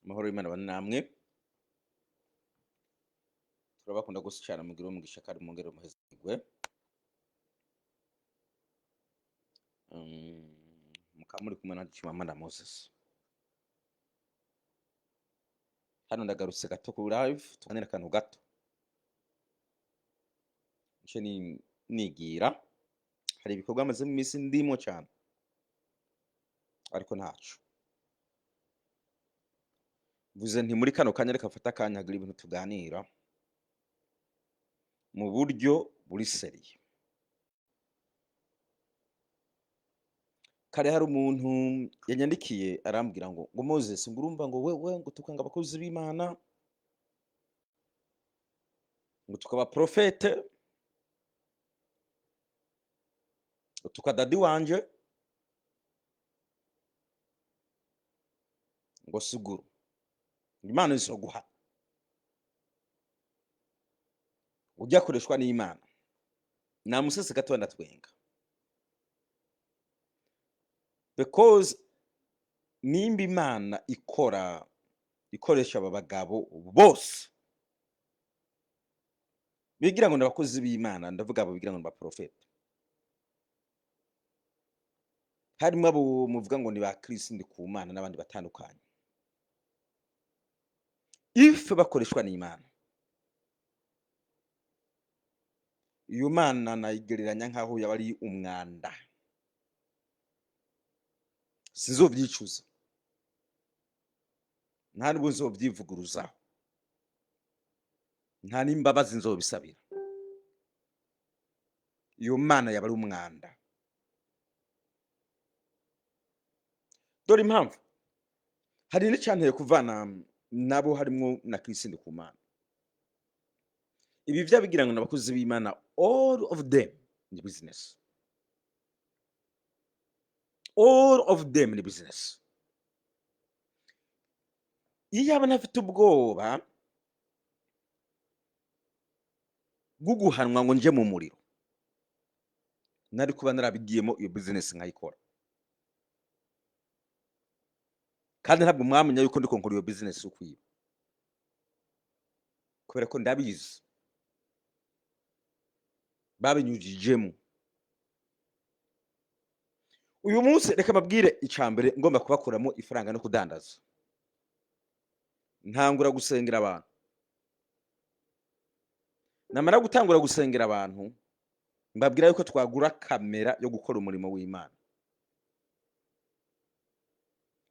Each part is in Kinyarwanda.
Amahoro y'Imana bane namwe. Turabakunda gose cyane mugire umugisha kandi mwongere muhezigwe. Mukaba muri kumwe na Chimamanda Moses. Hano ndagarutse gato ku live tuganira akantu gato. Nce nigira hari ibikorwa amaze mu minsi ndimo cyane. Ariko ntacu. Vuze nti muri kano kanya reka afata akanya hagira ibintu tuganira mu buryo buri seriye. Kare hari umuntu yanyandikiye arambwira ngo Moses ngurumva ngo wewe ngo tukanga abakozi b'Imana ngo tukaba profete tukadadi wanje ngo suguru Imana izoguha ujya koreshwa n'Imana namusese gato ndatwenga because nimba Imana ikoresha aba bagabo bose bigira ngo n'abakozi b'Imana ndavuga abo bigira ngo n'abaprofete harimo abo muvuga ngo ni ba Kristo ndi ku Mana n'abandi batandukanye if bakoreshwa n'Imana iyo Mana nayigereranya nkaho yaba ari umwanda sizovyicuza nta nubwo nzovyivuguruzaho nta n'imbabazi nzobisabira iyo Mana yaba ari umwanda. Dore impamvu hari n'icyanteye kuvana nabo harimo na Kristo ndi ku Mana. Ibi byabigira ngo n'abakozi b'Imana all of them ni business. All of them ni business. Iyo aba ntafite ubwoba guguhanwa ngo nje mu muriro nari kuba narabigiyemo iyo business nkayikora. Kandi ntabwo mwamenya yuko ndiko nkora iyo business ukwiye. Kubera ko ndabizi. Babinyujijemo. Uyu munsi reka babwire icambere ngomba kubakuramo ifaranga no kudandaza. Ntangura gusengera abantu. Namara gutangura gusengera abantu mbabwira yuko twagura kamera yo gukora umurimo w'Imana.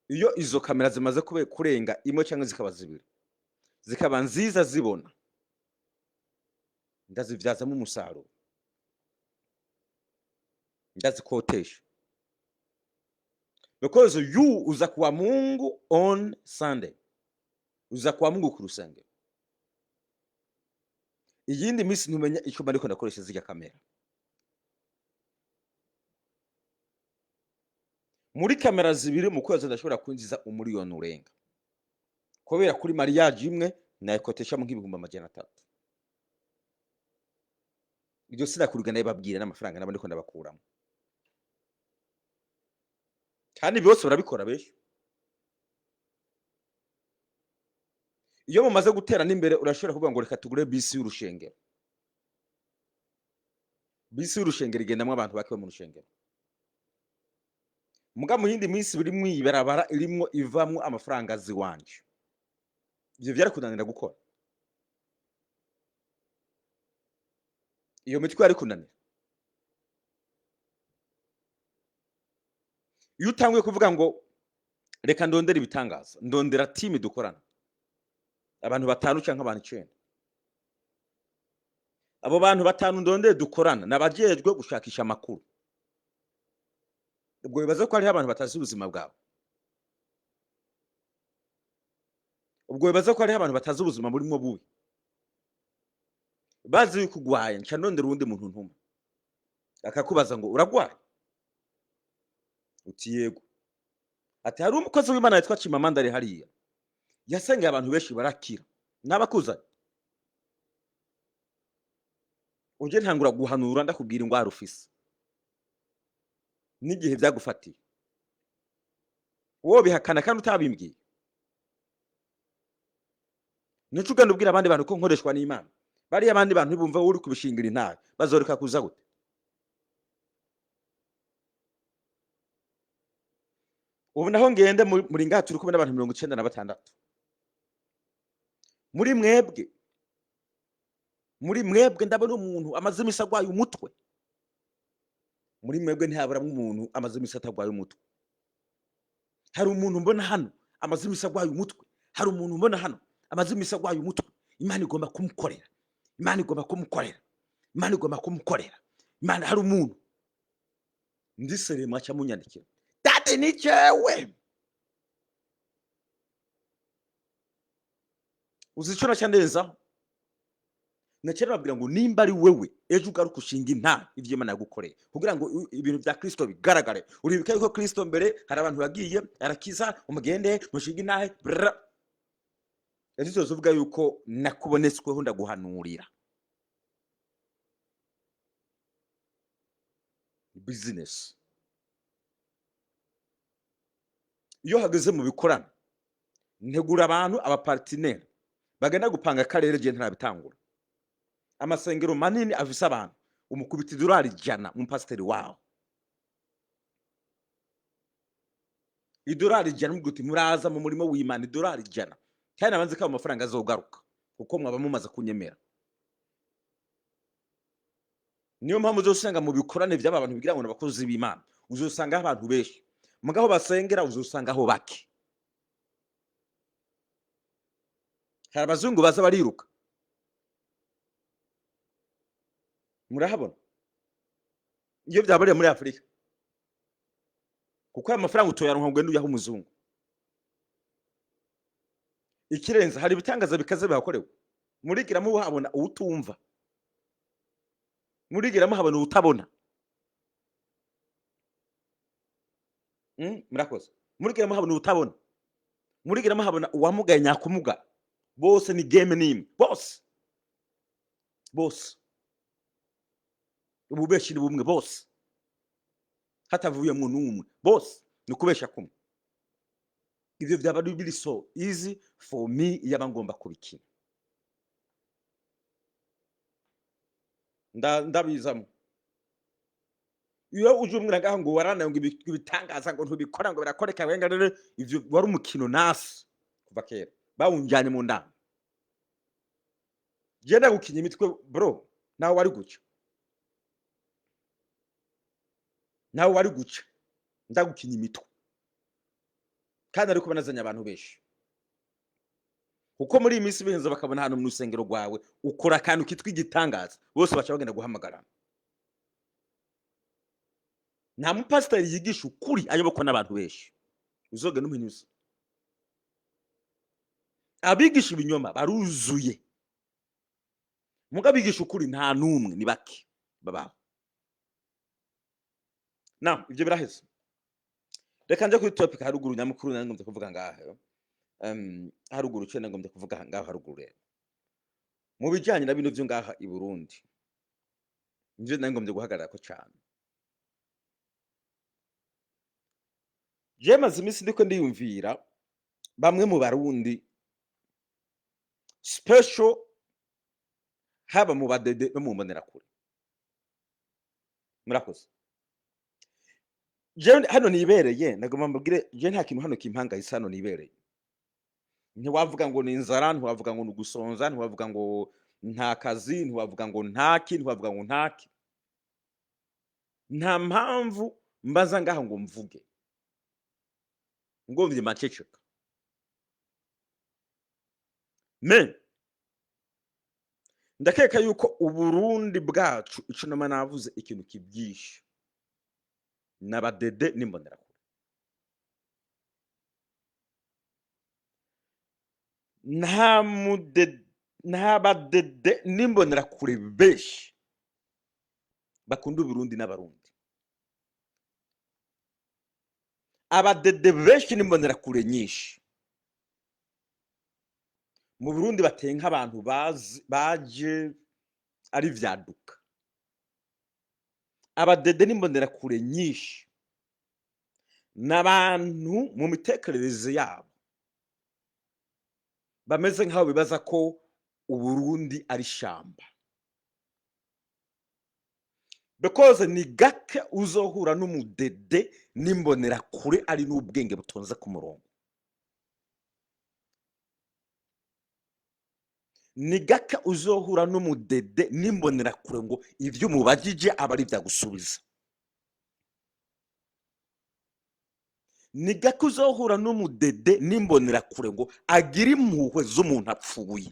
Iyo izo kamera zimaze kurenga imwe cyangwa zikaba zibiri zikaba nziza zibona ndazivyazamo umusaruro ndazikotesha because you uza kwa Mungu on Sunday uza kwa Mungu ku rusengero iyindi minsi ntumenya icyo bariko ndakoresha zirya kamera. Muri kamera zibiri mu kwezi ndashobora kwinjiza umuriyoni urenga kubera kuri mariage imwe nayikotesha mu nk'ibihumbi 300. Ibyo sinakuruga naye babwira n'amafaranga nabo ndiko ndabakuramo kandi byose barabikora besho. Iyo mumaze gutera n'imbere urashobora kuvuga ngo reka tugure bisi y'urushengero. Bisi y'urushengero igendamwe abantu bakiwe mu rushengero. Muga mu yindi minsi biri mwibarabara irimwo ivamwo amafaranga ziwanje. Ivyo byarakunanira gukora. Iyo mitwe yari kunanira. Iyo utanguye kuvuga ngo reka ndondera ibitangaza, ndondera team dukorana. Abantu 5 canke abantu 9. Abo bantu 5 ndondeye dukorana nabajejwe gushakisha amakuru. Ubwo bibaza ko ari abantu batazi ubuzima bwabo. Ubwo bibaza ko ari abantu batazi ubuzima burimo bubi. Bazi kugwaye nca ndondera urundi muntu ntuma. Akakubaza ngo uragwaye? Uti yego. Ati hari umukozi w'Imana yitwa Chimamanda ari hariya. Yasengeye abantu benshi barakira. Nabakuza. Uje ntangura guhanura ndakubwira ingwara ufise. N'igihe byagufatiye. Wo bihakana kandi utabimbwiye. nico ugenda ubwira abandi bantu ko nkoreshwa n'Imana. Bariya abandi bantu bumva uri kubishingira intare bazoreka kuza gute? Ubu naho ngende muri ngaha turi kumwe n'abantu 96. Muri mwebwe ndabona umuntu amaze imisi agwaye umutwe. Muri mwebwe ntihaburamwo umuntu amaze imisi atagwaye umutwe. Hari umuntu mbona hano amaze imisi agwaye umutwe. Hari umuntu mbona hano amaze imisi agwaye umutwe. Imana igomba kumukorera. Imana igomba kumukorera. Imana igomba kumukorera. Imana hari umuntu ndiserema cyamunyandikira. Dade ni jewe. Uzico nacyandenza. Nakera babwira ngo nimba ari wewe ejo ugaruka ushinga intare ivyo Imana yagukoreye kugira ngo ibintu bya Kristo bigaragare. Uribika yuko Kristo mbere hari abantu yagiye arakiza umugende mushinga intare. Ejo uzovuga yuko nakubonetsweho ndaguhanurira. Business. Iyo hageze mu bikorana ntegura abantu abapartner bagenda gupanga akarere je ntarabitangura. Amasengero manini afise abantu umukubita $100 mu pasiteri wawo. $100 muguti muraza mu murimo w'Imana $100. Kandi abanze ko amafaranga azogaruka kuko mwaba mumaze kunyemera. Niyo mpamvu uzosanga mu bikorane by'aba bantu bigira ngo nabakozi b'Imana uzosanga abantu benshi mugaho basengera uzosanga aho bake. Hari abazungu baza bariruka murahabona iyo byabariye muri Afrika kuko amafaranga utoyaronka ngo nduyaho umuzungu. Ikirenza hari ibitangaza bikaze bihakorewe murigira mu habona utumva, murigira mu habona utabona. Murakoze murigira mu habona utabona, murigira mu habona uwamugaye nyakumuga. Bose ni game nimwe bose ububeshi ni bumwe bose hatavuye mu numwe bose ni kubesha kumwe. Ivyo byaba biri so easy for me yaba ngomba kubikina ndabizamo. Iyo uje umwira ngaho ngo warana ngo ibitangaza ngo ntubikora ngo birakoreka wenga rero ivyo wari umukino nasi kuva kera bawunjanye mu ndanga. Genda gukinya imitwe bro nawe wari guca. Nawe wari guca ndagukinya imitwe. Kandi ariko banazanya abantu benshi. Kuko muri iyi minsi bihenze bakabona hano mu rusengero rwawe ukora akantu kitwa igitangaza bose baca bagenda guhamagarana. Nta mupasiteri yigisha ukuri ayobokwa n'abantu benshi. Uzoga n'umunyuzi. Abigisha ibinyoma baruzuye. Muga bigisha ukuri nta numwe ni bake babaho. Ibyo biraheze. Reka nje kuri topic haruguru nyamukuru ngombe kuvuga ngaho. Haruguru cyane ngombe kuvuga ngaho haruguru rero. Mu bijyanye na bino byo ngaha i Burundi. Nje ngombe guhagarara ko cyane. Je maze imisi ndiko ndiyumvira bamwe mu Barundi special haba mu badede no mu mbonerakure. Murakoze. Je hano nibereye nagomba mbabwire je nta kintu hano kimpanga isano nibereye. Ntiwavuga ngo ni inzara, ntiwavuga ngo nugusonza, ntiwavuga ngo nta kazi, ntiwavuga ngo ntaki, ntiwavuga ngo ntaki. Nta mpamvu mbaza ngaha ngo mvuge. Ngomvye maceceka. Ndakeka yuko Uburundi bwacu ico nama navuze ikintu kibyishe. N'abadede n'imbonerakure. Nta badede n'imbonerakure benshi bakunda Uburundi n'Abarundi. Abadede benshi n'imbonerakure nyinshi mu Burundi bateye nk'abantu baje ari vyaduka. Abadede n'imbonerakure nyinshi n'abantu mu mitekerereze yabo bameze nk'aho bibaza ko Uburundi ari ishamba, because ni gake uzohura n'umudede n'imbonerakure ari n'ubwenge butonze ku murongo. Ni gake uzohura n'umudede n'imbonerakure ngo ivyo umubajije aba ari vyagusubiza. Ni gake uzohura n'umudede n'imbonerakure ngo agire impuhwe z'umuntu apfuye.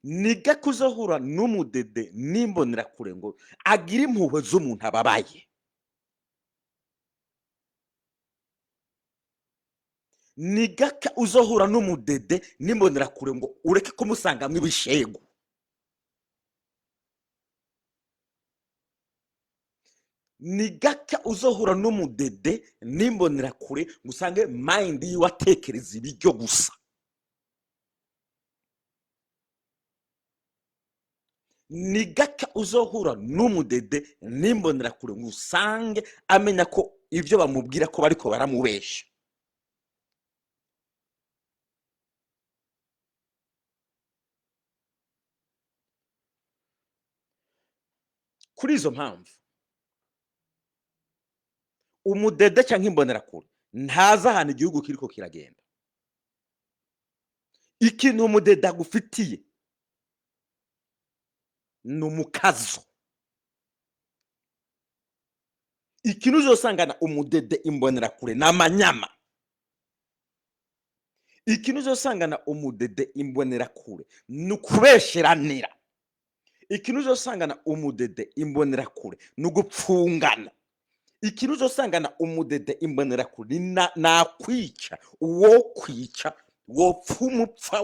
Ni gake uzohura n'umudede n'imbonerakure ngo agire impuhwe z'umuntu ababaye. Ni gake uzohura n'umudede n'imbonerakure ngo ureke kumusangamwo ibishegu. Ni gake uzohura n'umudede n'imbonerakure ngo usange mind yiwe atekereza ibiryo gusa. Ni gake uzohura n'umudede n'imbonerakure ngo usange amenya ko ivyo bamubwira ko bariko baramubesha. Kuri izo mpamvu umudede canke imbonerakure ntazi ahantu igihugu kiriko kiragenda. Ikintu umudede agufitiye ni umukazo. Ikintu uzosangana umudede imbonerakure n'amanyama. Ikintu uzosangana umudede imbonerakure ni ukubesheranira. Ikintu uzosangana umudede imbonerakure ni ugupfungana. Ikintu uzosangana umudede imbonerakure ni nakwica, uwo kwica, wopfa umupfa,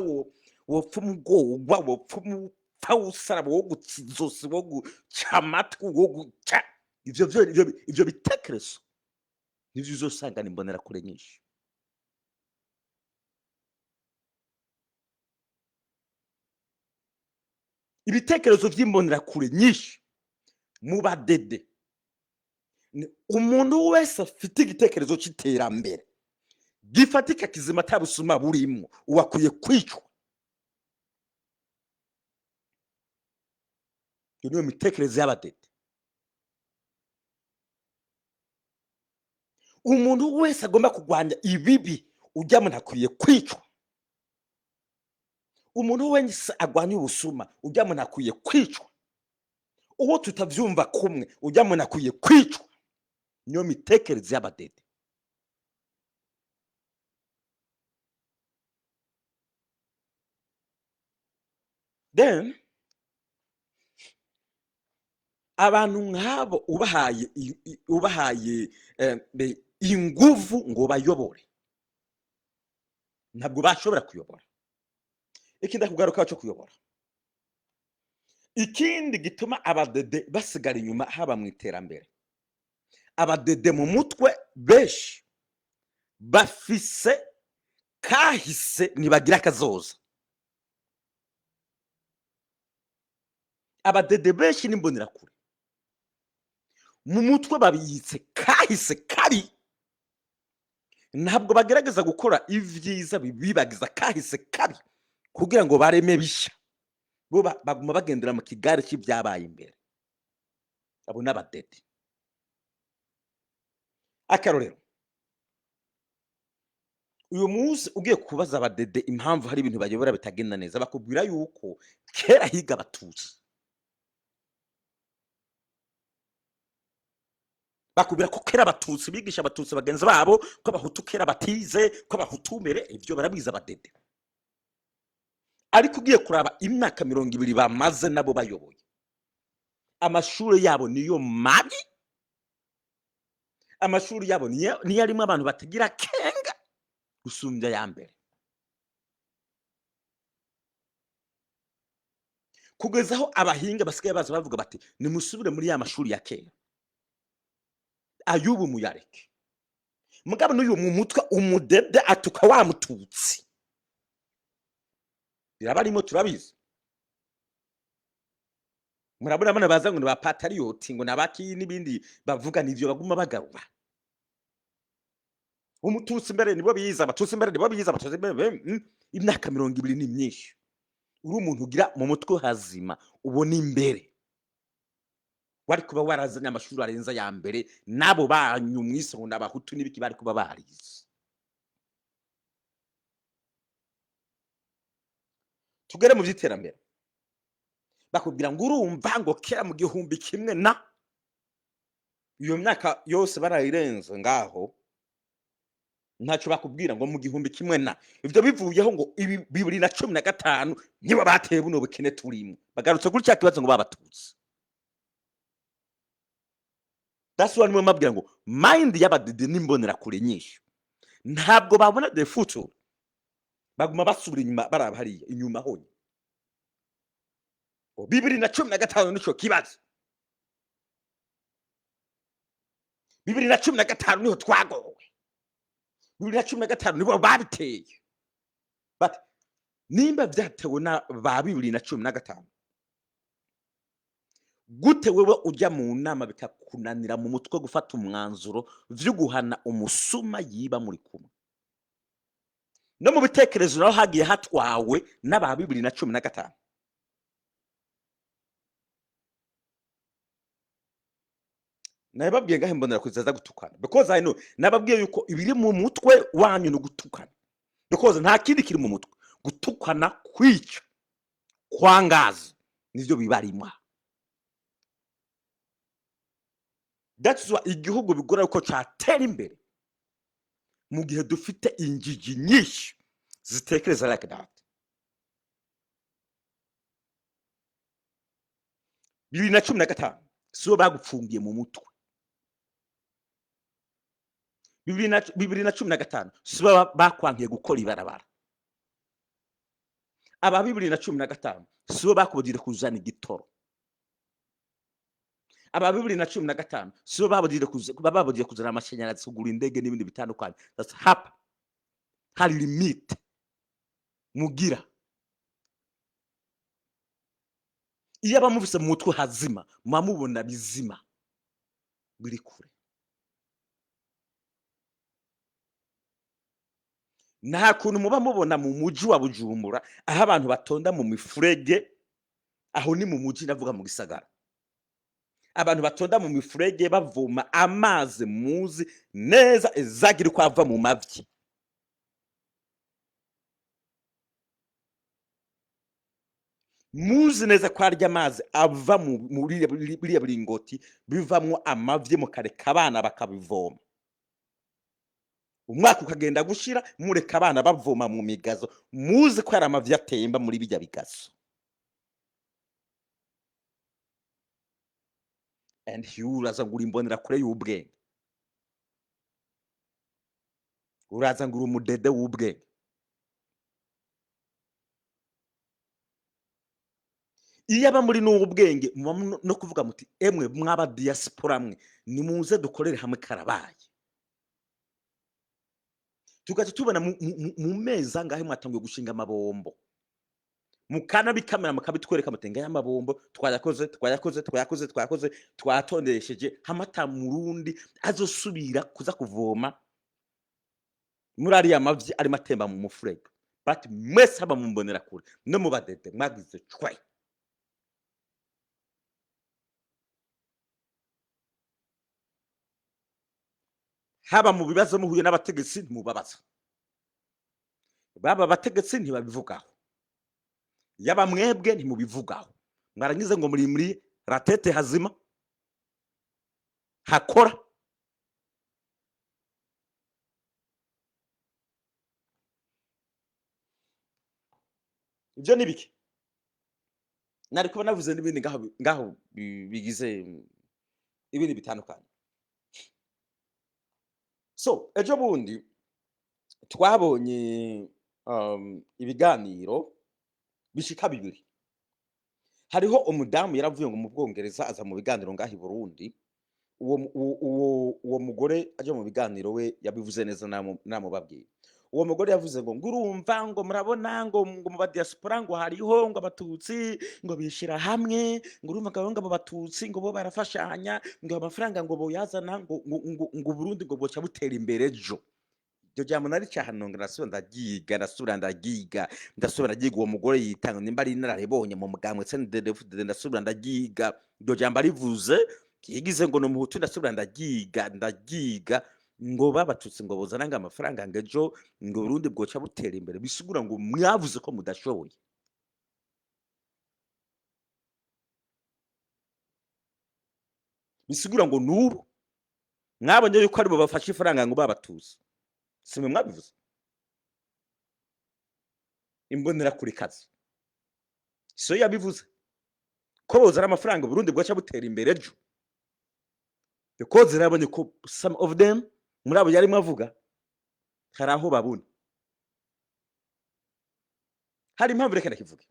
wopfa umugorwa, wopfa umupfa usaraba, wo guca izosi, wo guca amatwi, wo guca ivyo bitekerezo nivyo uzosangana imbonerakure nyinshi. Ibitekerezo vy'imbonerakure nyinshi mu badede, umuntu wese afite igitekerezo c'iterambere gifatika kizima atabusuma burimwo uwakwiye kwicwa. Iyo niyo mitekerereze y'abadede. Umuntu wese agomba kurwanya ibibi urya muntu akwiye kwicwa. Umuntu wese agwanya ubusuma urya muntu akwiye kwicwa. Uwo tutavyumva kumwe urya muntu akwiye kwicwa. Niyo mitekerereze y'abadede. Then abantu nk'abo ubahaye inguvu ngo bayobore, ntabwo bashobora kuyobora. Ikindi akugaruka cyo kuyobora, ikindi gituma abadede basigara inyuma haba mu iterambere, abadede mu mutwe benshi bafise kahise ntibagira akazoza. Abadede benshi n'imbonerakure mu mutwe babiyitse kahise kabi, ntabwo bagerageza gukora ivyiza bibagiza kahise kabi kugira ngo bareme bisha. Bo baguma bagendera mu kigare c'ivyabaye imbere. Abo n'abadede. Akarorero, uyu munsi ugiye kubaza abadede impamvu hari ibintu bayobora bitagenda neza, bakubwira yuko kera higa Abatutsi. Bakubwira ko kera Abatutsi bigisha Abatutsi bagenzi babo ko Abahutu kera batize, ko Abahutu mbere ivyo barabiza abadede. Ariko ugiye kuraba imyaka 20 bamaze nabo bayoboye, amashuri yabo niyo mabi, amashuri yabo niyo arimo abantu batagira kenga gusumbya ya mbere. Kugeza aho abahinga basigaye baza bavuga bati nimusubire muri ya mashuri ya kera, Ayubu muyareke. Mugabo n'uyu mu mutwe umudede atuka wa Mututsi. Birabarimo turabizi. Murabona abana baza ngo ba patriote ngo nabaki n'ibindi bavuga nivyo baguma bagarura. umututsi mbere nibo biza abatutsi mbere nibo biza abatutsi mbere imyaka 20 ni myinshi uri umuntu ugira mu mutwe hazima ubona imbere wari kuba warazanye amashuri arenza ya mbere nabo banyu mwise ngo nabahutu n'ibiki bari kuba barize tugere mu by'iterambere bakubwira ngo urumva ngo kera mu gihumbi kimwe na iyo myaka yose barayirenze ngaho ntacyo bakubwira ngo mu gihumbi kimwe na ivyo bivuyeho ngo 2015 nibo bateye buno bukene turimo bagarutse kuri cya kibazo ngo babatutsi that's why mabwira ngo mind y'abadede n'imbonera kure nyinshi ntabwo babona the future baguma basubira inyuma baraba hariya inyuma honye 2015 nico kibazo 2015 niho twagowe 2015 nibo babiteye but nimba vyatewe na ba 2015 gute wewe ujya mu nama bikakunanira mu mutwe gufata umwanzuro vyo guhana umusuma yiba muri kumwe no mu bitekerezo naho hagiye hatwawe n'aba 2015 nababwiye ngahe mbonera kuzaza gutukana because I know nababwiye yuko ibiri mu mutwe wanyu no gutukana because nta kindi kiri mu mutwe gutukana kwica kwangaza nivyo bibarima that's why igihugu bigora uko cyatera imbere mu gihe dufite injiji nyinshi zitekereza like that 2015 sibo bagupfungiye mu mutwe 2015 sibo bakwankiye gukora ibarabara aba 2015 sibo bakubudire kuzana igitoro aba 2015 sibo babudire kuzana amashanyarazi kugura indege n'ibindi bitandukanye that's happen hari limit mugira iyo abamuvise mu mutwe hazima mwamubona bizima biri kure nta kuntu muba mubona mu muji wa Bujumbura aho abantu batonda mu mifurege aho ni mu muji ndavuga mu gisagara abantu batonda mu mifurege bavoma amazi muzi neza ezagira ko ava mu mavyi muzi neza ko arya amazi ava muri biringoti bivamwo amavyi mu kareka abana bakabivoma umwaka ukagenda gushira mureka abana bavoma mu migazo muzi ko ari amavyi atemba muri bijya bigazo and uraza ngura imbonera kure y'ubwenge uraza ngura umudede w'ubwenge iyo aba muri n'ubwenge no kuvuga muti emwe mwaba diaspora mwe nimuze dukorere hamwe karabaye tugaje tubona mu meza ngahe mwatangiye gushinga amabombo mukana bikamera makabitwereka mutenga y'amabombo twayakoze twatondesheje hamata murundi azosubira kuza kuvoma muri ari amavyi ari matemba mu mufurega but mwese haba mu mbonera kure no mu badede mwagize cwe haba mu bibazo muhuye n'abategetsi mubabaza baba bategetsi ntibabivugaho yaba mwebwe ntimubivugaho mwarangize ngo muri ratete hazima hakora ibyo nibiki nari kuba navuze n'ibindi ngaho bigize ibindi bitandukanye so ejo bundi twabonye ibiganiro bishika bibiri hariho umudamu yaravuye ngo mu Bwongereza aza mu biganiro ngahi Burundi uwo mugore aje mu biganiro we yabivuze neza namubabwiye uwo mugore yavuze ngo ngurumva ngo murabona ngo mu ba diaspora ngo hariho ngo abatutsi ngo bishira hamwe ngurumva ngo abo batutsi ngo bo barafashanya ngo amafaranga ngo boyazana ngo Burundi ngo boca butera imbere jo iryo jambo naricahanonga ndasubira ndagiga uwo mugore yitanga nimba ari inararibonye mu mugambwe CNDD-FDD ndasubira ndagiga iryo jambo arivuze yigize ngo n'umuhutu ndasubira ndagiga ngo babatutsi ngo bozananga amafaranga ngo ejo ngo Burundi bwoca butera imbere bisigura ngo mwavuze ko mudashoboye. Bisigura ngo nubu mwabonye yuko ari bo bafashe ifaranga ngo babatutsi. Simwe mwabivuze. Imbonera kuri kazi. So yabivuze. Ko bozana amafaranga Burundi bwoca butera imbere ejo. Because rabonye ko some of them muri abo yari mwavuga hari aho babona. Hari impamvu reka ndakivuge.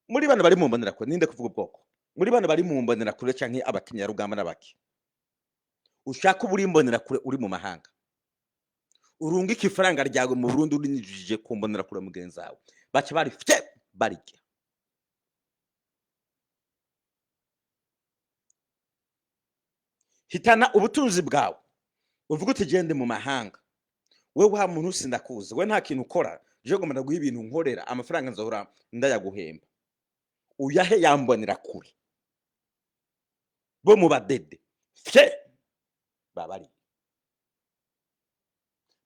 Muri bana bari mu mbonera ko ninde kuvuga ubwoko. Muri bana bari mu mbonera kure canke abakinya rugamba nabaki. Ushaka uburi mbonera kure uri mu mahanga. Urunga ikifaranga ryawe mu Burundi urinjije kumbonera kure mugenzi wawe. Baca bari fye barike. Hitana ubutunzi bwawe. Uvuga uti gende mu mahanga. Wewe wa muntu sindakuze. We nta kintu ukora. Je gomba ndaguha ibintu nkorera amafaranga nzohora ndayaguhemba. Uyahe yambonera kure. Bo mu badede. Fye babari.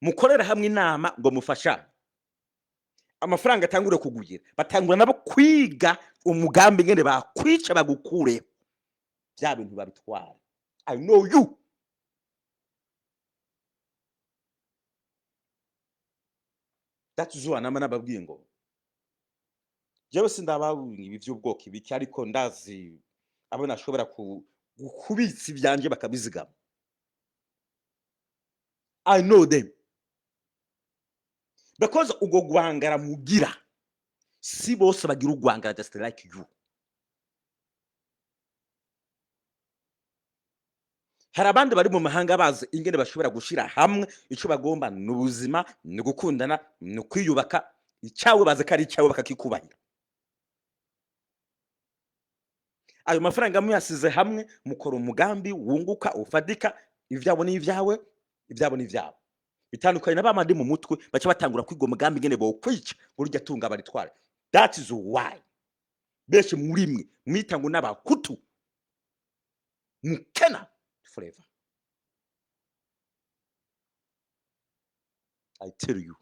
Mukorera hamwe inama ngo mufashane. Amafaranga atangure kugugira. Batangura nabo kwiga umugambi ngene bakwica bagukure. Bya bintu babitwara. I know you. That's zo anama nababwiye ngo. Jewe sindababwiye ibi by'ubwoko ibiki ariko ndazi abo nashobora kubitsa ibyanje bakabizigama. I know them. Because ugo gwangara mugira. Si bose bagira ugwangara just like you. Hari abandi bari mu mahanga bazi ingene bashobora gushira hamwe ico bagomba n'ubuzima ni gukundana no kwiyubaka icyawe baze kari icyawe bakakikubahira. Ayo mafaranga muyasize hamwe mukora umugambi wunguka ufadika ivyabo n'ivyawe ivyabo n'ivyabo. Bitandukanye n'abamandi mu mutwe baca batangura kwiga umugambi ngene bo kwica burya tunga baritwara. That is why beshe muri mwe mwitango n'abakutu mukena forever. I tell you.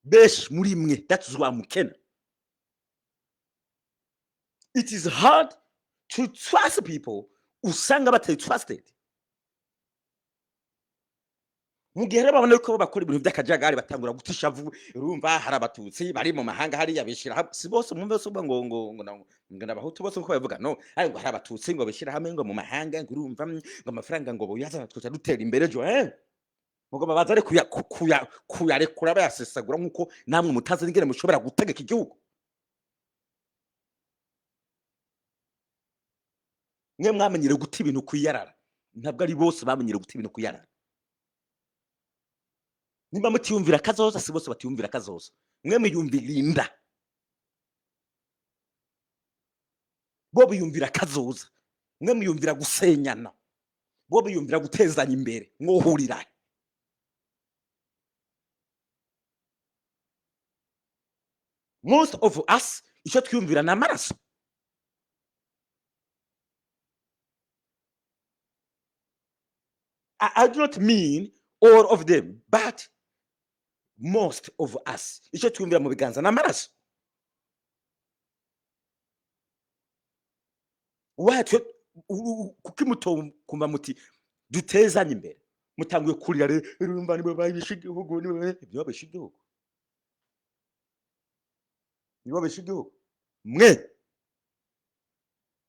Besh muri mwe, that is why mukena. It is hard to trust people usanga batari trusted. Mugihe babona ko bakora ibintu by'akajagari batangura gutisha vuba urumva hari abatutsi bari mu mahanga hari yabishira hamwe si bose mumve so ngo nabahutu bose uko bavuga no ari ngo hari abatutsi ngo bishira hamwe ngo mu mahanga ngo urumva ngo amafaranga ngo boyaza twita dutera imbere jo mugo babaza ari kuyarekura bayasesagura nkuko namwe mutazi ngene mushobora gutegeka igihugu. Mwe mwamenyere guta ibintu kuyarara ntabwo ari bose bamenyere guta ibintu kuyarara. Nimba mutiyumvira kazoza si bose batiyumvira kazoza. Mwe muyumvirinda. Bo biyumvira kazoza. Mwe muyumvira gusenyana. Bo biyumvira gutezanya imbere mwohurira. Most of us ico twiyumvira na maraso. I do not mean all of them, but most of us ico twiyumvira mu biganza na maraso. Wacho kukimuto kumba muti dutezanye imbere mutanguye kurira rumba nibo bayishigihugu nibo ibyo babishigihugu nibo babishigihugu mwe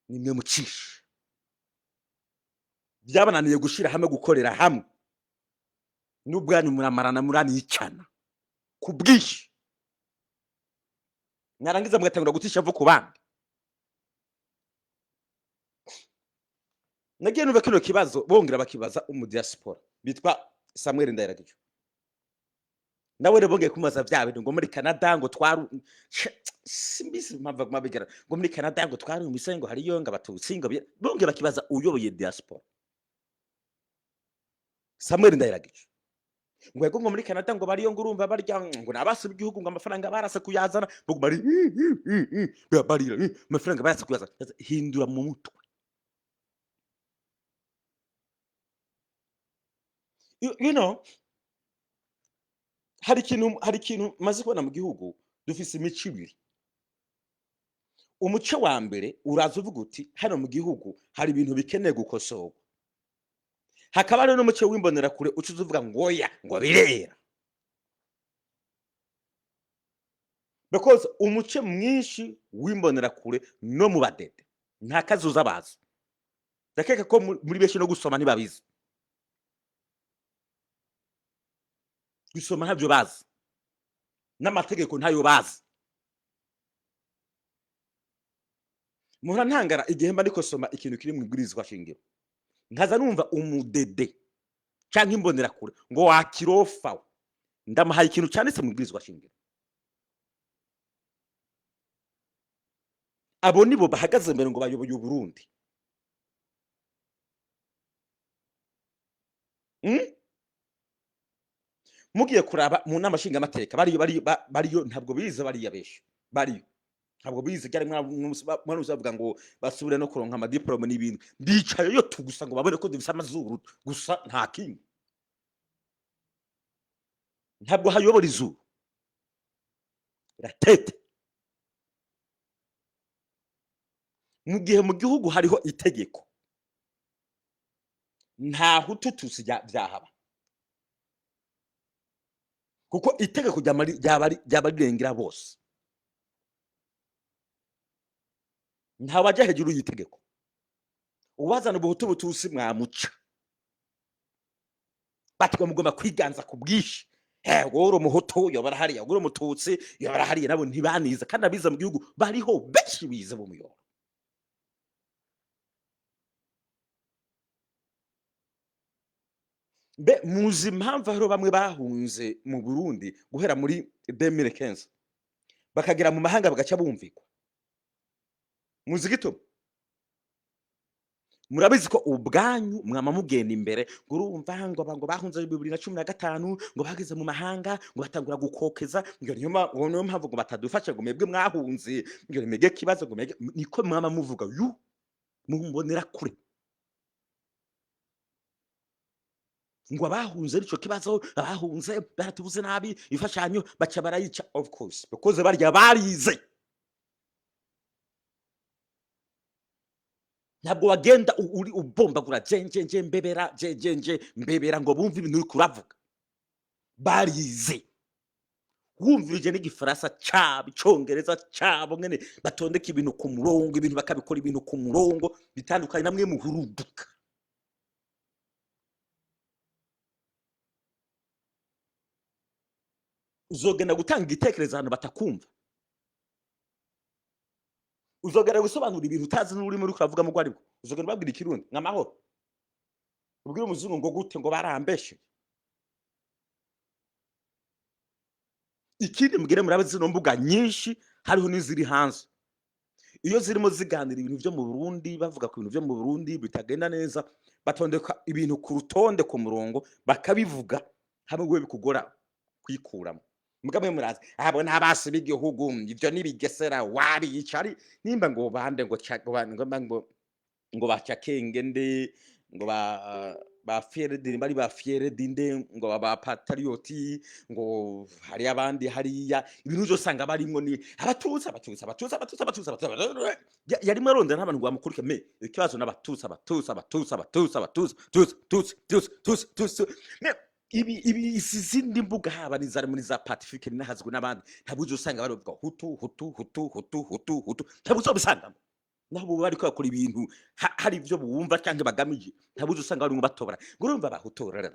nimwe mucisha byabananiye gushira hamwe gukorera hamwe n'ubwanyu muramarana murani icana kubwishi narangiza mugatangura gutisha vuko bandi. Nagiye numva kino kibazo bongera bakibaza diaspora bitwa Samuel Ndayiragije. Nawe rero bongeye kumaza bya bintu ngo muri Canada ngo twaru simbisi mpava mabigera ngo muri Canada ngo twarumvise ngo hariyo ngo abatutsi ngo bongera bakibaza uyoboye diaspora Samuel Ndayiragije ngo yego ngo muri Canada ngo bariyo ngo urumva barya ngo nabasi b'igihugu ngo amafaranga barase kuyazana ngo bari barira amafaranga barase kuyazana hindura mu mutwe you know hari ikintu maze kubona mu gihugu dufise imico ibiri umuco wa mbere uraza uvuga uti hano mu gihugu hari ibintu bikeneye gukosorwa hakaba rero n'umuco w'imbonera kure ucuze uvuga ngo oya ngo birera because umuco mwinshi w'imbonera kure no mu badede nta kazuza bazi ndakeka ko muri benshi no gusoma ntibabizi gusoma ntabyo bazi n'amategeko ntayo bazi muhora ntangara igihe mba ndiko soma ikintu kiri mu ibwirizwa shingiro nkaza numva umudede canke imbonera kure ngo wakirofa ndamuhaye ikintu cyanditse mu ibwirizwa shingiro abo nibo bahagaze mbere ngo bayoboye Burundi mugiye kuraba mu nama nshinga amateka bariyo ntabwo bize bariya besho bariyo ntabwo bize cyari mwana uzavuga ngo basubire no kuronka amadiplome n'ibindi bicaye yo tugusa ngo babone ko dufise amazuru gusa nta kintu ntabwo hayobora izuru ratete mu gihe mu gihugu hariho itegeko nta hututusi byahaba kuko itegeko ryaba rirengera bose nta wajya hejuru y'itegeko uwazana ubuhutu butusi mwamuca batwa mugomba kwiganza ku bwishi uri umuhutu yobara hariya uri umututsi yobara hariya nabo ntibaniza kandi abiza mu gihugu bariho benshi bize mu muyoboro muzi impamvu aho bamwe bahunze mu Burundi guhera muri 2015 bakagera mu mahanga bagaca bumvikwa muzi gito murabizi ko ubwanyu mwama mugenda imbere ngo urumva ngo bahunze 2015 ngo bageze mu mahanga ngo batangura gukokeza ngo niyo mpamvu ngo batadufasha ngo mwebwe mwahunze ngo nimege kibazo ngo niko mwama muvuga mumbonera kure ngo abahunze arico kibazo abahunze baratubuze nabi ifashanyo baca barayica of course because barya barize ntabwo wagenda uri ubombagura jenjenje mbebera ngo bumve ibintu uri kuravuga barize wumvirije n'igifaransa cyabo icongereza cyabo ngene batondeka ibintu ku murongo ibintu bakabikora ibintu ku murongo bitandukanye namwe muhuruduka uzogenda gutanga igitekerezo ahantu batakumva uzogera gusobanura ibintu utazi n'urimo uri kuravuga mu rwari bwo uzogera babwira ikirundi nk'amahoro ubwira umuzungu ngo gute ngo barambeshe ikindi mbwire murabazi no mbuga nyinshi hariho n'iziri hanze iyo zirimo ziganira ibintu byo mu Burundi bavuga ku bintu byo mu Burundi bitagenda neza batondeka ibintu ku rutonde ku murongo bakabivuga hamwe gwe bikugora kwikuramo mugamwe murazi abo ntabasi b'igihugu ivyo nibigesera wari yicari nimba ngo bande ngo bacakenge nde ngo ba Fieredi bari ba Fieredi nde ngo ba patrioti ngo hari abandi hariya ibintu byo sanga barimwo ni abatutsi yari maronde n'abantu bamukurike me ikibazo n'abatutsi ibi izindi mbuga haba nizari muri za Pacifique n'ahazwe n'abandi ntabwo usanga bavuga hutu ntabwo uzobisanga nabo bari kwakora ibintu hari ibyo bumva cyangwa bagamije ntabwo usanga bari mu batobora urumva bahutora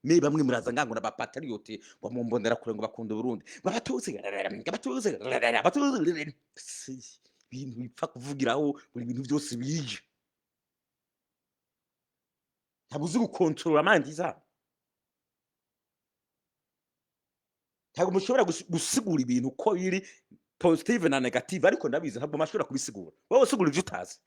me bamwe muraza ngango na ba patriote bamumbonera kure ngo bakunda Burundi babatutsi ibintu bipfa kuvugiraho buri bintu byose bije ntabwo uzi gukontorora amandi zabo ntabwo mushobora gusigura ibintu ko biri positive na negative, ariko ndabizi ntabwo mashobora kubisigura. Wowe usigura ivyo utazi.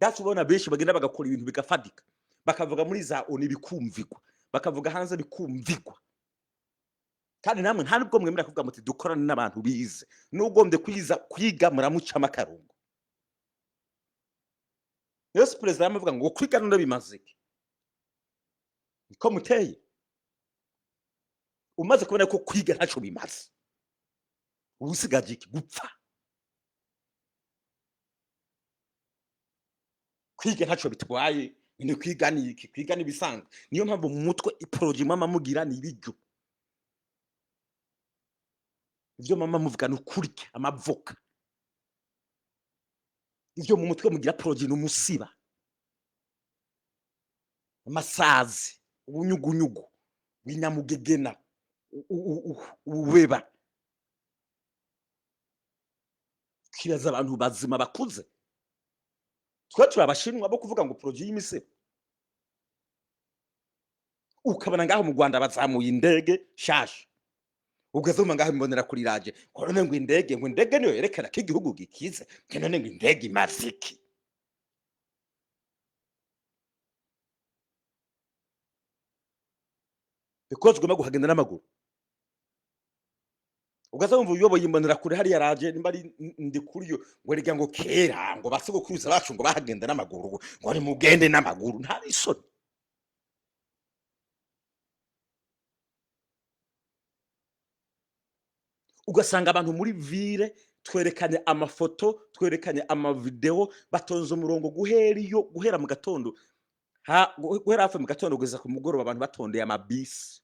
That's ubona benshi bagenda bagakora ibintu bigafadika, bakavuga muri za ONU bikumvigwa, bakavuga hanze bikumvigwa, kandi namwe nta nubwo mwemera kuvuga muti dukorane n'abantu bize. N'ugombye kwiga muramucamo akarungo. Yesu perezida yamavuga ngo kwiga none bimaze iki? Niko muteye. Umaze kubona ko kwiga ntaco bimaze, ubusigaje iki? Gupfa. Kwiga ntaco bitwaye, ni kwiga ni iki? Kwiga ni bisanzwe. Niyo mpamvu mu mutwe iproje mama mugira ni ibiryo. Ivyo mama muvuga ni kurya amavoka. Ivyo mu mutwe mugira proje n'umusiba. Amasazi, ubunyugunyugu, binyamugegena, ubeba. Kibaza abantu bazima bakuze. Twe turabashinwa bo kuvuga ngo proje y'imisiba. Ukabona ngaho mu Rwanda bazamuye indege shasha. Ugazuma ngaho imbonera kuri raje. None ngo indege niyo yerekana ko igihugu gikize. None ngo indege imaziki. Because ugomba guhagenda n'amaguru. Ugazumva uyoboye imbonera kuri hariya raje nimba ari ndi kuri yo ngo rega ngo kera ngo basogokuruza bacu ngo bahagenda n'amaguru ngo ni mugende n'amaguru. Nta bisoni. Ugasanga abantu muri ville twerekanye amafoto, twerekanye amavideo, batonze umurongo guhera mu gatondo, guhera hafi mu gatondo kugeza ku mugoroba, abantu batondeye amabisi.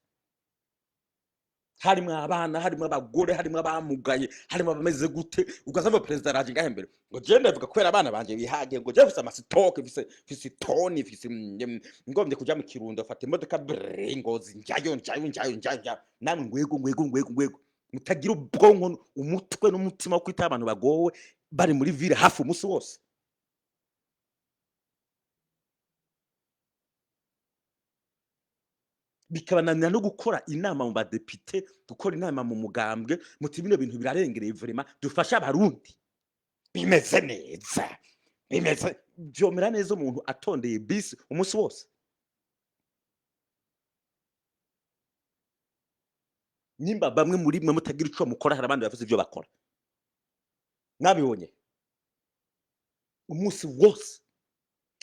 Harimwo abana, harimwo abagore, harimwo abamugaye, harimwo abameze gute. Ugasanga perezida araje ngahe mbere ngo je ndavuga kwera abana banje bihage, ngo je mfise amasitoke, mfise toni, mfise ngombye kuja mu Kirundo afata imodoka Ngozi njayo. Namwe ngwego mutagira ubwonko, umutwe n'umutima wo kwita abantu bagowe bari muri ville hafi umunsi wose. Bikabananira no gukora inama mu badepite, gukora inama mu mugambwe, muti bino bintu birarengereye vraiment, dufasha abarundi. Bimeze neza. Byomera neza umuntu atondeye bisi umunsi wose. Nimba bamwe muri mwe mutagira ico mukora, hari abandi bafite ivyo bakora. Nabibonye. Umunsi wose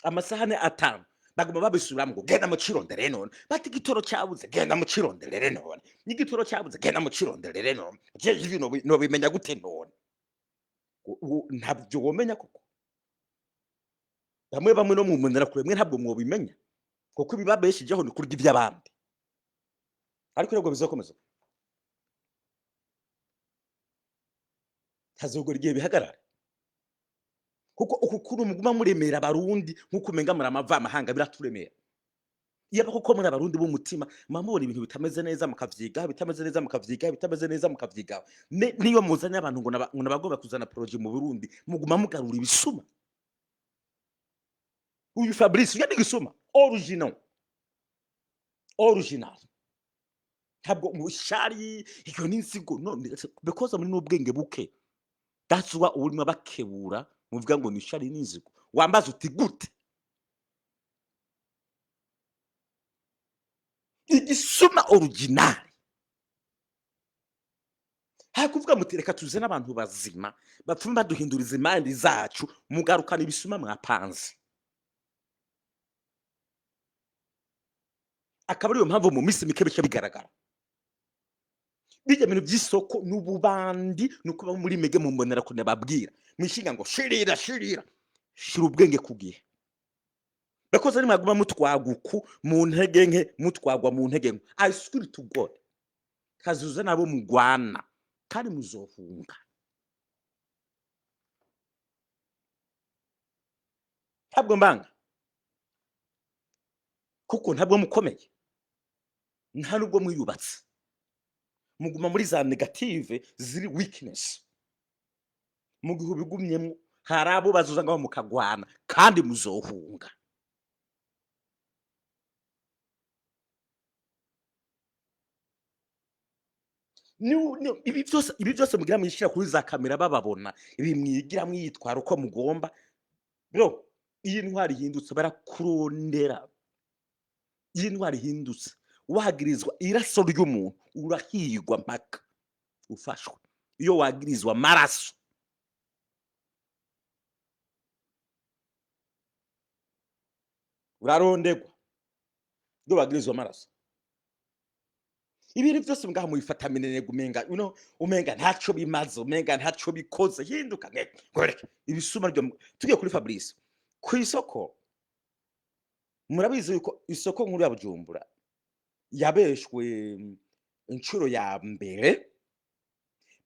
amasahane 5 baguma babisubiramo ngo genda mu Kirondere none. Bati igitoro cyabuze genda mu Kirondere none. N'igitoro cyabuze genda mu Kirondere none. Je ibintu no bimenya gute none? Ntabyo womenya koko. Bamwe no mu mbonera kure mwe ntabwo mwobimenya. Kuko bibabeshijeho ni kurya iby'abandi. Ariko rego bizokomeza. Hazogora igihe bihagarara. Kuko ukukuru muguma muremera abarundi nkuko umenga muri amahanga biraturemera. Iyo koko muri abarundi b'umutima mamubona ibintu bitameze neza mukavyiga, bitameze neza mukavyiga, bitameze neza mukavyiga. Niyo muzanye abantu ngo nabagomba kuzana proje mu Burundi muguma mugarura ibisuma. Uyu Fabrice yandi gisuma original. Ntabwo mushari iyo n'insigo none because muri n'ubwenge buke. That's why urimo bakebura muvuga ngo ni shari n'inzigo. Wambaza uti gute? Igisuma original. Hakuvuga muti reka tuze n'abantu bazima bapfuma baduhinduriza imandi zacu mugarukana ibisuma mwapanze. Akaba ariyo mpamvu mu misi mike bice bigaragara. Bijya bintu by'isoko n'ububandi nuko muri mege mu mbonera kune babwira mwishinga ngo shirira shira ubwenge kugihe. Bakoze ari mwaguma mutwaguku mu ntege nke mutwagwa mu ntege nke. I swear to God kazuza nabo mugwana kandi muzohunga. Ntabwo mbanga kuko ntabwo mukomeye, nta nubwo mwiyubatse, muguma muri za negative ziri weakness. Mu gihe bigumyemo hari abo bazuza ngaho mukagwana kandi muzohunga. ibi byose mugira mwishira kuri za kamera bababona, ibi mwigira mwitwara uko mugomba bro. Iyi ntwari ihindutse barakurondera, iyi ntwari ihindutse wagirizwa iraso ry'umuntu urahigwa mpaka ufashwe. Iyo wagirizwa amaraso urarondegwa, iyo wagirizwa amaraso. Ibintu byose ngaha mubifata minenega umenga ntaco bimaze, umenga ntaco bikoze. Hinduka ngoreke ibisuma ryo. Tugiye kuri Fabrice ku isoko, murabizi yuko isoko nkuru ya Bujumbura yabeshwe incuro ya mbere,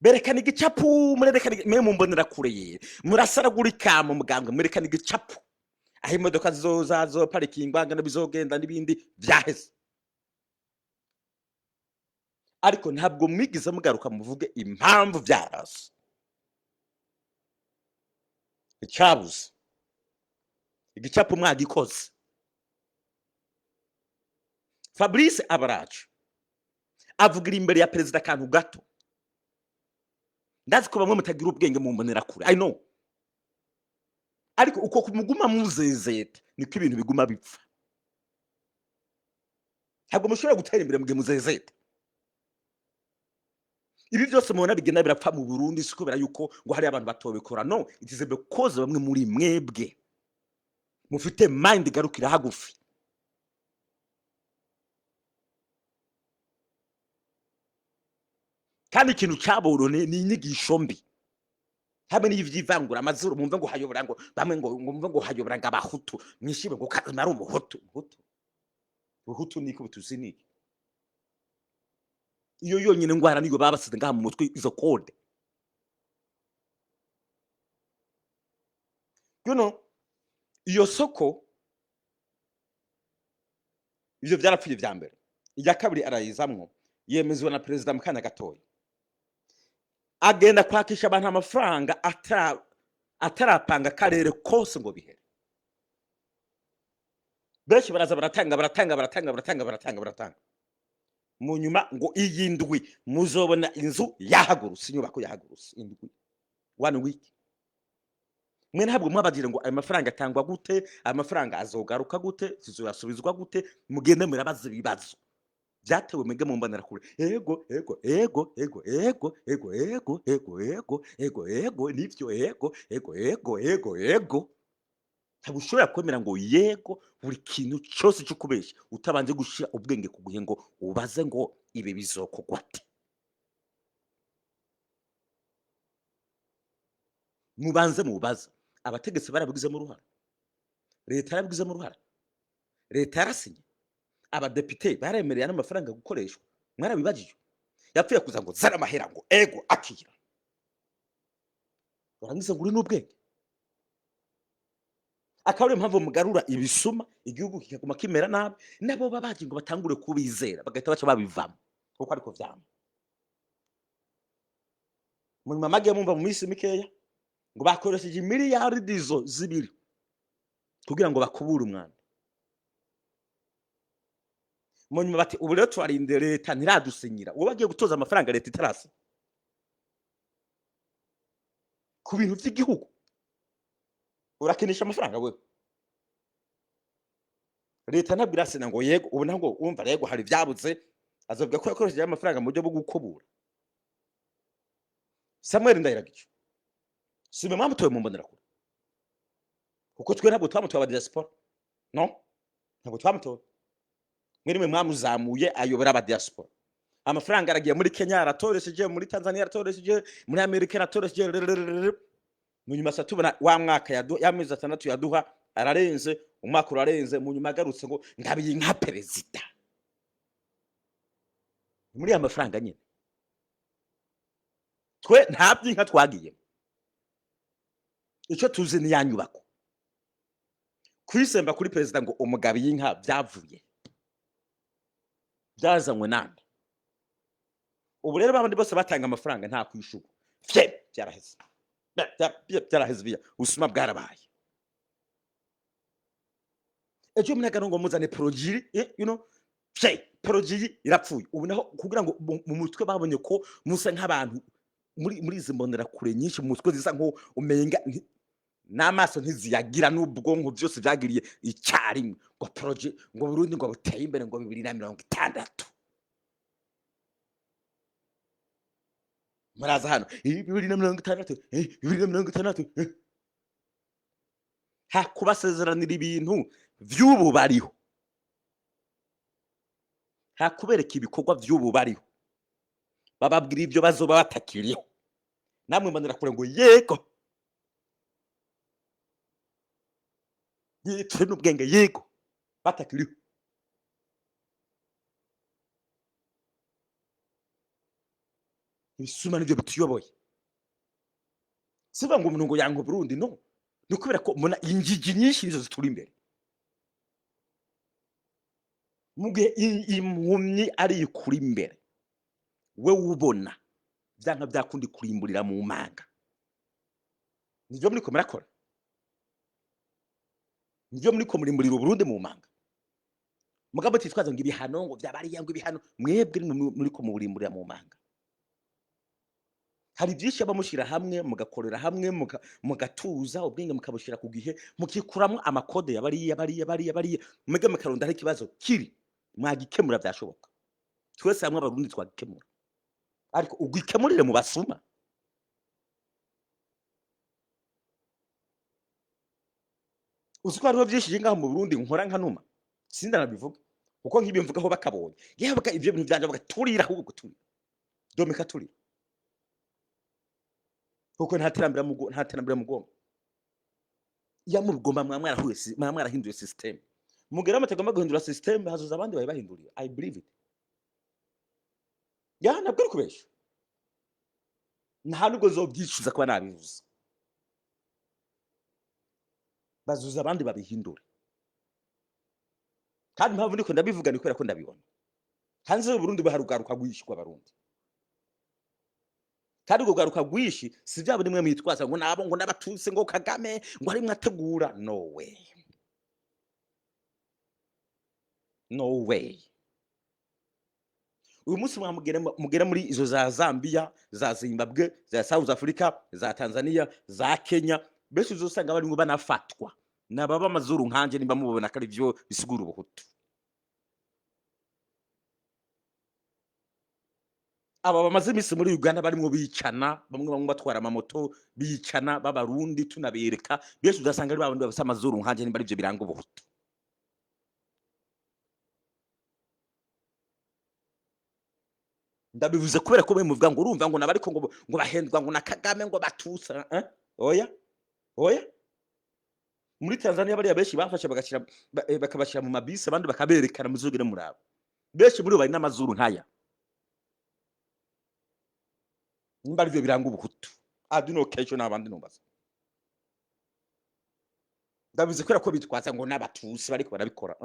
berekana igicapu, murerekana mwe mumbonera kure ye, murasaragurika mu mugambwe, murerekana igicapu aho imodoka zo parking banga bizogenda n'ibindi vyaheze. Ariko ntabwo mwigize mugaruka muvuge impamvu byarase. Icabuze igicapu mwagikoze. Fabrice Abaraje avugira imbere ya perezida kantu gato. Ndazi ko bamwe mutagira ubwenge mu mbonera kure, I know. Ariko uko kumuguma muzezeta niko ibintu biguma bipfa. Ntabwo mushobora gutera imbere mugihe muzezeta. Ibi byose mubona bigenda birapfa mu Burundi siko bera yuko ngo hari abantu batobekora, no, it is because bamwe muri mwebwe mufite mind garukira hagufi. Kandi ikintu cyaborone ni inyigisho mbi. Hamwe n'ivyivangura amazuru mumve ngo hayobora ngo bamwe ngo mumve ngo hayobora ngo abahutu mwishibe ngo kazimara umuhutu. Uhutu niko butuzi niki. Iyo yonyine ngwara niyo babasize ngaha mu mutwe izo code. Iyo soko ivyo vyarapfuye vya mbere. Ijya kabiri arayizamwo yemezwa na perezida Mukanya gatoya. Agenda kwakisha abantu amafaranga atarapanga karere kose ngo bihere. Benshi baraza baratanga. Mu nyuma ngo iyindwi muzobona inzu yahagurutse, inyubako yahagurutse indwi 1 week. Mwe ntabwo mwabagira ngo ayo mafaranga atangwa gute, ayo mafaranga azogaruka gute, zizoyasubizwa gute, mugende murabaza ibibazo. Byatewe mwege mu mbonera kure. Ego nivyo. Ntabushobora kwemera ngo yego buri kintu cyose cyo kubeshya utabanje gushira ubwenge kuguhe ngo ubaze ngo ibe bizokogwa ate. Mubaze abategetsi barabigizemo uruhara, leta yarabigizemo uruhara, leta yarasinye, abadepite baremereye n'amafaranga gukoreshwa. Mwarabibajije yapfuye kuza ngo zara amahera ngo ego akira. Barangiza ngo uri n'ubwenge. Akabure mpamvu mugarura ibisuma igihugu kikaguma kimera nabi, nabo babaje ngo batangure kubizera bagahita baca babivamo kuko ariko vyama. Munyuma mage mumva mu minsi mikeya ngo bakoresheje miliyari zibiri kugira ngo bakubure umwanda. Munyuma bati ubu rero twarinde leta ntiradusinyira. Uwo bagiye gutoza amafaranga leta itarasa ku bintu by'igihugu. Urakinisha amafaranga wewe. Leta ntabwo irasena ngo yego ubu ntabwo umva yego hari byabuze azovuga ko yakoresheje amafaranga mu buryo bwo gukubura. Samuel Ndayiragiye sibe mwamutoye mu mbonera kure kuko twe ntabwo twamutoye aba diaspora, no, ntabwo twamutoye. Mwe mwamuzamuye ayobora aba diaspora. Amafaranga aragiye muri Kenya aratoresheje, muri Tanzania aratoresheje, muri Amerika aratoresheje. Munyuma satubona wa mwaka yamezi 6 yaduha ararenze, umwaka urarenze. Munyuma agarutse ngo ngabiye nka perezida muri amafaranga nyine. Twe ntabyi nka twagiye icyo tuzi ni yanyubako kwisemba kuri perezida ngo umugabiye inka byavuye byazanywe nande. Ubu rero babandi bose batanga amafaranga nta kwishuka byaraheze. Byaraheze usuma bwarabaye. Ejo munagano ngo muzane projiri projet irapfuye. Ubu naho kugira ngo mu mutwe babonye ko musa nk'abantu muri izi mbonerakure nyinshi mu mutwe zisa nko umenga n'amaso ntiziyagira n'ubwonko byose byagiriye icyarimwe ngo projet ngo Burundi ngo buteye imbere ngo 2060 muraza hano 2060 2060 ha kubasezeranira ibintu vy'ubu bariho, ha kubereka ibikorwa vy'ubu bariho, bababwira ibyo bazoba batakiriho, namwe mbonerakure ngo yego turi n'ubwenge yego batakiriho. Ibisuma nivyo bituyoboye, sivuga ngo umuntu ngo yanga Burundi, no, ni kubera ko mbona injiji nyinshi nizo zituri imbere, mugihe impumyi ari ikuri imbere, we ubona vyanka vyakundi kurimburira mu manga. Nivyo muriko murakora, nivyo muriko murimburira Burundi mu manga, mugabo titwaza ngo ibihano ngo vyabariya ngo ibihano, mwebwe muriko muburimburira mu manga. Hari byinshi abamushira hamwe mugakorera hamwe mugatuza ubwenge mukabushira ku gihe mukikuramwo amakode yabariya mwebwe mukaronda ari ikibazo kiri mwagikemura byashoboka. Twese hamwe abarundi twagikemura, ariko ugikemurire mu basuma. Uziko hariho byinshi ngaho mu Burundi nkora nkanuma sindanabivuga kuko nk'ibyo mvugaho bakabonye yewe ibyo bintu byanje bagaturira ahubwo guturira domeka turira kuko nta terambere mugomba ya mugomba mwarahinduye system mugera amategoma guhindura system hazoza abandi bahinduriye. I believe it. Ya nabwo kubesha nta nubwo zobyishuza kuba nabivuze, bazuza abandi babihindura. Kandi mpamvu ndiko ndabivuga ni kubera ko ndabibona hanze y'u Burundi baharugaruka gwishwa abarundi, kandi ubwo garuka gwishi si byabo nimwe mwitwaza ngo nabo ngo nabatutse ngo Kagame ngo ari mwategura. No way, no way. Uyu munsi mugera muri izo za Zambia, za Zimbabwe, za South Africa, za Tanzania, za Kenya, bese uzosanga bari ngo banafatwa nababa amazuru nkanje nimba mubona kari byo bisigura ubuhutu. Aba bamaze imisi muri Uganda barimwo bicana, bamwe batwara amamoto bicana b'abarundi tunabereka, bese uzasanga ari babandi bafite amazuru nkanje nimba ari byo biranga ubuhutu. Ndabivuze kubera ko muvuga ngo urumva ngo nabariko ngo bahendwa ngo na Kagame ngo batusa. Oya muri Tanzania bari abeshi bafashe bakabashira mu mabisi abandi bakaberekana muzugire murabo, beshi muri bari n'amazuru nkaya nimba ari byo biranga ubuhutu. Aduno kecho n'abandi numbaza ndabivuze kubera ko bitwaza ngo n'abatusi bariko barabikora.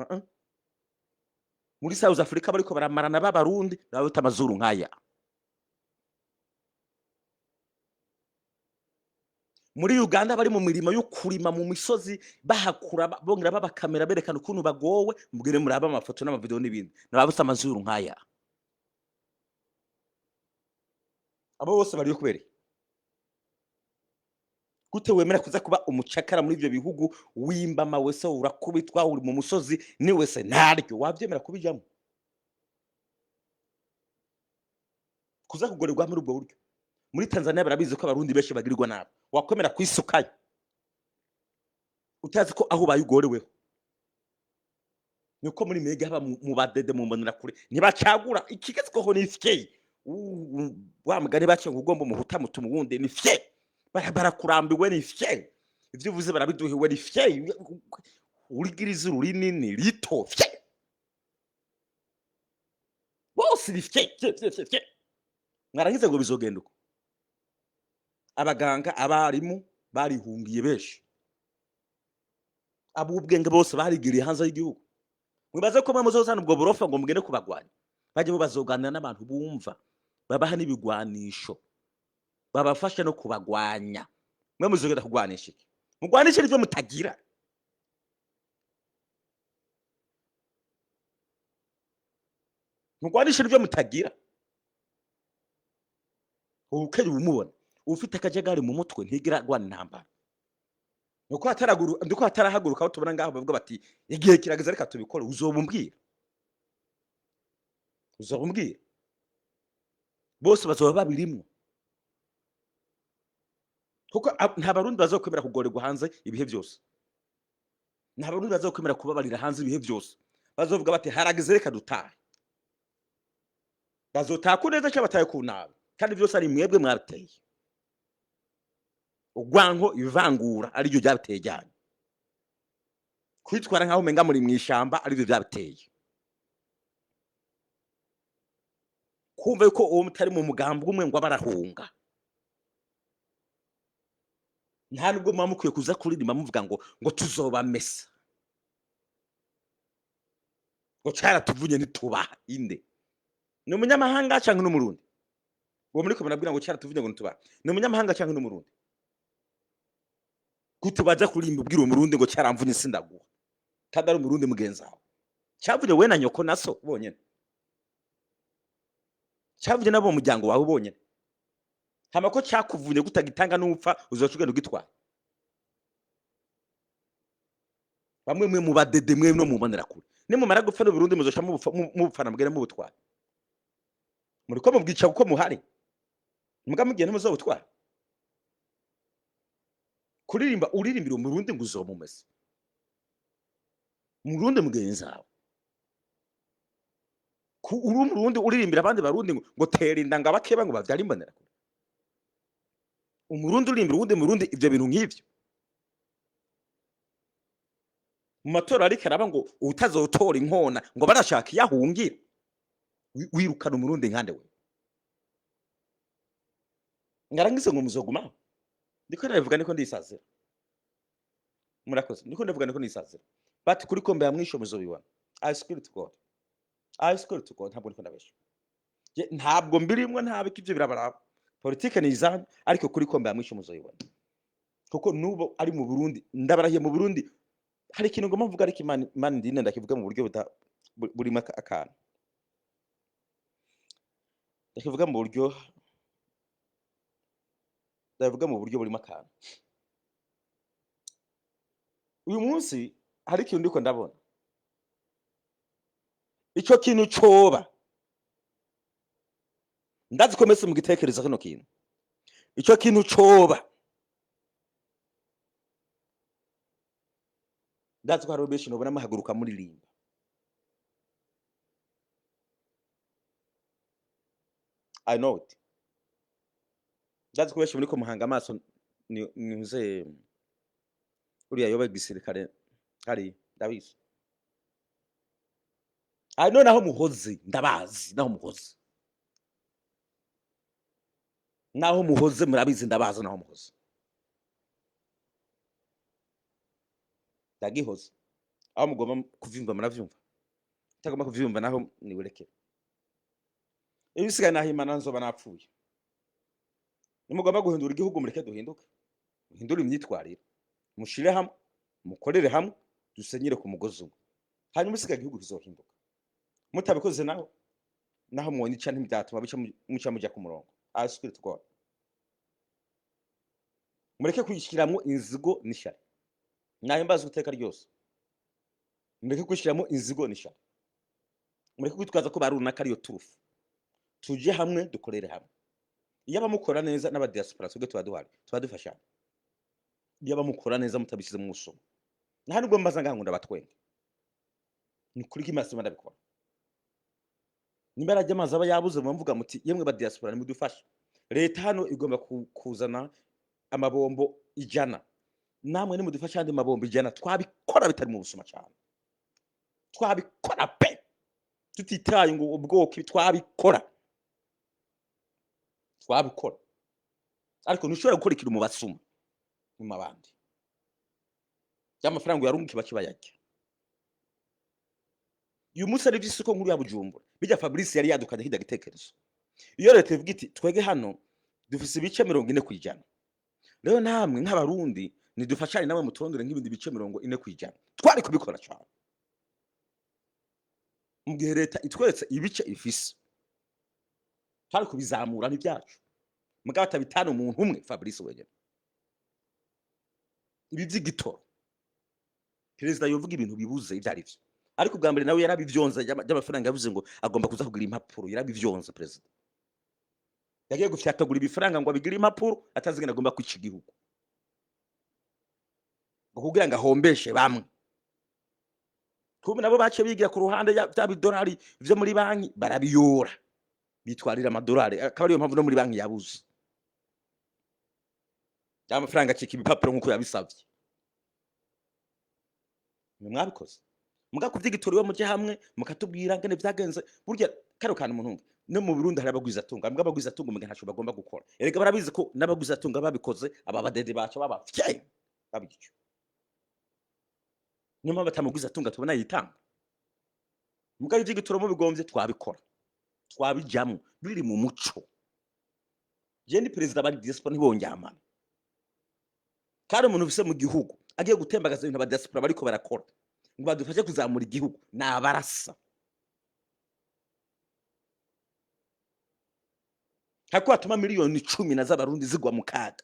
Muri South Africa bariko baramarana b'abarundi nabota amazuru nkaya, muri Uganda bari mu mirimo yo kurima mu misozi bahakura bongera babakamera berekana ukuntu bagowe, mugire muraba amafoto n'amavideo n'ibindi nabota amazuru nkaya. Abo bose bari kubere gute wemera kuza kuba umucakara muri ivyo bihugu wimbama wese urakubitwa uri mu musozi ni wese ntaryo wavyemera kubijamo kuza kugorerwa muri ubwo buryo. Muri Tanzania barabizi ko abarundi benshi bagirirwa nabo, wakwemera kwisukayo utazi ko aho bayugoreweho. Nuko muri mege haba mu badede mu mbonera kure ntibacagura ikigeze ko ho ni fye wa mugani bace ngugomba umuhuta mutumu wundi ni fye barakurambiwe ni fye ivyo uvuze barabiduhiwe ni fye urigiriza urinini rito fye bose ni fye mwarangize ngo bizogenda uko. Abaganga abarimu barihungiye benshi, abubwenge bose barigiriye hanze y'igihugu. Mwibaze ko muzozana ubwo burofa ngo mugende kubagwanya, baje bo bazoganira n'abantu bumva babaha n'ibigwanisho babafashe no kubagwanya. Mwe muzogenda kugwanisha iki? Mugwanisha ivyo mutagira. ntugwanisha ibyo mutagira. Ukeri umubona ufite akajagari mu mutwe ntigira agwana intambara. Ndiko hatarahaguruka aho tubona ngaho bavuga bati igihe kirageze reka tubikore. Uzobumbwira bose bazoba babirimwo, kuko nta barundi bazokwemera kugorerwa hanze ibihe byose. Nta barundi bazokwemera kubabarira hanze ibihe byose. Bazovuga bati harageze reka dutahe. Bazotaha ku neza cyangwa bataye ku nabi, kandi byose ari mwebwe mwabiteye. Ugwanko ivangura ari byo byabiteye cyane. Kwitwara nkaho menga muri mwishamba ari byo byabiteye. Kumva yuko uwo mutari mu mugambo umwe ngo abarahunga. Nta nubwo mukwiye kuza kuririmba muvuga ngo tuzobamesa. Ngo cyara tuvunye nitubaha inde. Ni umunyamahanga cyangwa n'umurundi? Uwo muri ko barabwira ngo cyara tuvunye ngo nitubaha. Ni umunyamahanga cyangwa n'umurundi? Kutubaza kurimba ubwira umurundi ngo cyaramvunye sindaguha. Kandi ari umurundi mugenzi wawe. Cyavunye we na nyoko naso bonyene. Cyavunye nabo mujyango wawe bonyene. Hama ko cyakuvunye gutagitanga n'upfa uzocugenda ugitwara. Bamwe mwe mu badede mwe no mubonera kure. Nimumara gupfa no Burundi muzosha mubupfana mbwere mu butwara. Muri ko mubwica uko muhari. Muga mugiye ntimuzobutwara. Kuririmba uririmbira umurundi ngo uzomumese. Murundi mugenzi wawe. Uri umurundi uririmbira abandi barundi ngo tera inda ngo abakeba ngo bavyara imbonera kure. Umurundi uririmbira uwundi murundi ivyo bintu nk'ivyo. Mu matora ariko araba ngo utazotora inkona ngo barashaka yahungira. Wirukana umurundi nkande we. Ngarangize ngo muzoguma. Ndiko ndavuga niko ndisazira. Murakoze. Ndiko ndavuga niko ndisazira. Bati kuri kombe ya mwisho muzobibona. I swear to God. Ntabwo ndiko ndabesha. Ntabwo mbirimwe ntabiko ivyo birabaraba. Politike ni izanyu ariko kuri kombe ya mwisho muzobibona. Kuko nubo ari mu Burundi ndabarahiye mu Burundi hari ikintu ngoma mvuga ariko Imana ndinde ndakivuga mu buryo buri makana. Ndakivuga mu buryo buri makana. Uyu munsi hari ikintu ndiko ndabona. Ico kintu coba. Ndazi ko mese mu gitekerezo kino kintu. Ico kintu coba. Ndazi ko hari benshi nobona mahaguruka muri limba. I know it. Ndazi ko benshi muri ko muhanga amaso niuze uriya yoba gisirikare hari ndabizi. I know naho muhoze ndabazi naho muhoze. Naho muhoze murabizi ndabazi naho muhoze. Ndagihoze. Aho mugomba kuvimba muravyumva. Utagomba kuvyumva naho niwerekera. Ibisigaye naho Imana nzoba napfuye. Nimugomba guhindura igihugu mureke duhinduke. Muhindura imyitwarire. Mushire hamwe, mukorere hamwe, dusenyire ku mugozi umwe. Hanyuma isigaye igihugu kizohinduka. Mutabikoze naho mwone ica ntibyatuma muca mujya ku murongo. I swear to God. Mureke kwishyiramo inzigo n'ishyari. Naye mbaza uteka ryose. Mureke kwishyiramo inzigo n'ishyari. Mureke kwitwaza ko barunaka ariyo turufu. Tuje hamwe dukorere hamwe. Iyo abamukora neza n'aba diaspora twebwe tubadufashana. Iyo abamukora neza mutabishize mu musomo. Nta nubwo mbaza ngaho ndabatwenge. Ni kuri kimasima ndabikora. Nimbara ry'amazi aba yabuze mvuga muti yemwe ba diaspora nimudufashe. Leta hano igomba kuzana amabombo 100. Namwe nimudufasha andi mabombo 100 twabikora bitari mu busuma cyane. Twabikora pe. Tutitaye ngo ubwoko twabikora. Ariko ntushobora gukora ikintu mu basuma mu mabandi. Y'amafaranga yarunguki bakibayajya. Uyu munsi ari by'isoko nkuru ya Bujumbura. Bijya Fabrice yari yadukanye hida gitekerezo. Iyo leta ivuga iti twege hano dufise ibice 40%. Rero namwe nk'abarundi nidufashanye nawe mutondore nk'ibindi bice 40%. Twari kubikora cyane. mu gihe leta itweretse ibice ifise twari kubizamura n'ibyacu mugabo atabitana umuntu umwe Fabrice wenyene ibi vy'igitoro perezida yovuga ibintu bibuze ivyo ari vyo ariko ubwa mbere nawe yarabivyonza ry'amafaranga yavuze ngo agomba kuza kugura impapuro yarabivyonza perezida yagiye gufyatagura ibifaranga ngo abigire impapuro atazigena agomba kwica igihugu ngo kugira ngo ahombeshe bamwe kubu nabo baciye bigira ku ruhande vya bidolari vyo muri banki barabiyora bitwarira amadolari akaba ariyo mpamvu no muri banki yabuze amafaranga acika ibipapuro nk'uko yabisavye mwabikoze muga kuvy'igitoro iwe muje hamwe mukatubwira ngene vyagenze burya karo kantu umuntu no mu Burundi hari abagwizatunga mbwa abagwizatunga umenga ntaco bagomba gukora erega barabizi ko n'abagwizatunga babikoze aba badede bacu babafye babigico niyo mpamvu batamugwizatunga tubona yitanga muga ivy'igitoro mu bigomvye twabikora twabijamwo biri mu muco je ni perezida bari diaspora ntibongyamana kandi umuntu ufise mu gihugu agiye gutembagaza ibintu aba diaspora bariko barakora ngo badufashe kuzamura igihugu nabarasa hako atuma miliyoni 10 na z'abarundi zigwa mu kaga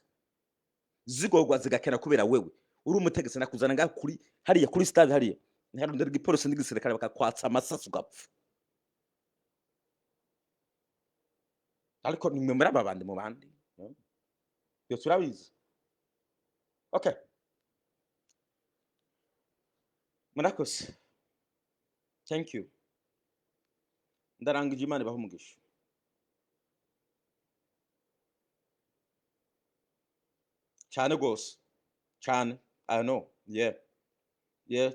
zigorwa zigakena kubera wewe uri umutegetse nakuzana ngaho kuri hariya kuri stade hariya ntarondera igipolisi n'igisirikare bakakwatsa amasasu gapfa ariko nimwe muri aba bandi mu bandi yo turabizi okay murakoze thank you ndarangije Imana ibahe umugisha cyane gose cyane I know yeah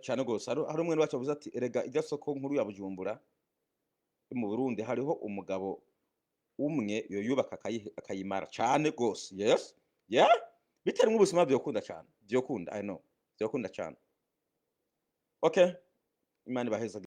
cyane gose hari umwe wacu avuze ati erega ijya soko nkuru ya Bujumbura mu Burundi hariho umugabo umwe yoyubaka akayimara cyane gose yes yeah bitari mu buzima byokunda cyane byokunda I know byokunda cyane okay Imana ibaheza